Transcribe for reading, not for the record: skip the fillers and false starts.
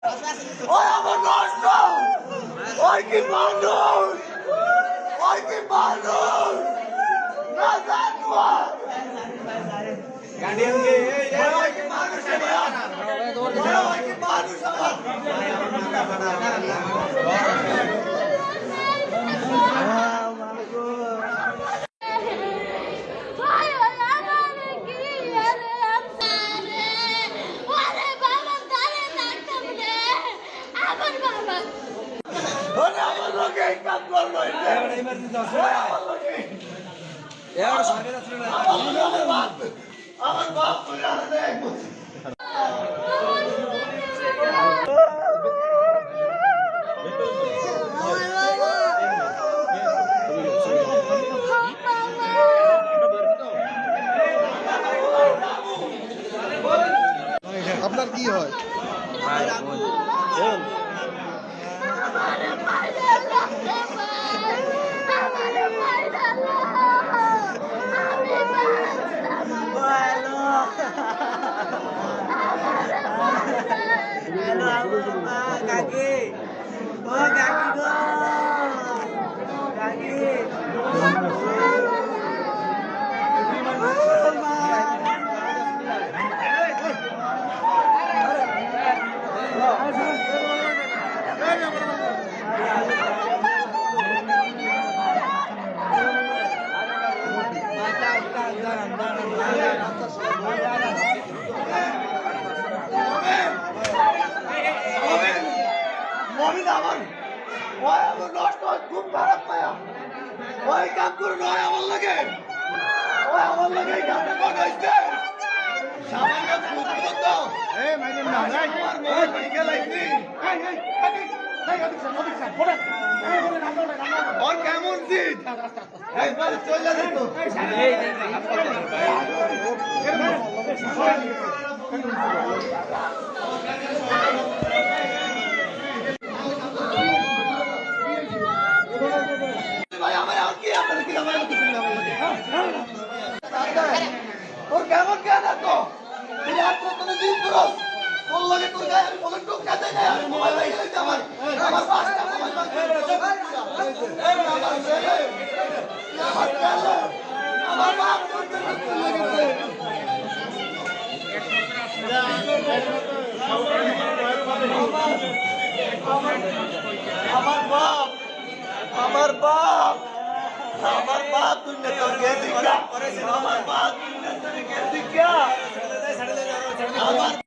ওই আমার নষ্ট ওই কি মানুষ ওই কি মানুষ না জানবা গার্ডিয়ান কে ওই কি মানুষ ওই কি মানুষ আমার বাপ আপনার কি হয়? কাকি ও কাকি গো কাকি খুব খারাপ পায়া ওই কাম করে নয় আমার লাগে ওই আমার লাগে এই কামটা কোন হইছে সামান্য বুদ্ধি তো এই মাইনে না নাই আমার মোবাইল পরীক্ষা লাইছি এই অধিকার পড়ে এই বলে নাম ওর কেমন জিত এই বলে চলে দেখো তোর কেমন জ্ঞান এত তুই আত্ম তুমি দিন করো তোর লাগে তোর গায়ে আমি বলে টোকা দেই না আমি মোবাইল বাইরে লইতে আমার পাঁচটা মোবাইল আমার বাপ আমার বাপ আমার বাপ দুনিয়া তোর কে দিকা আমার বাপ দুনিয়া তোর কে দিকা আমার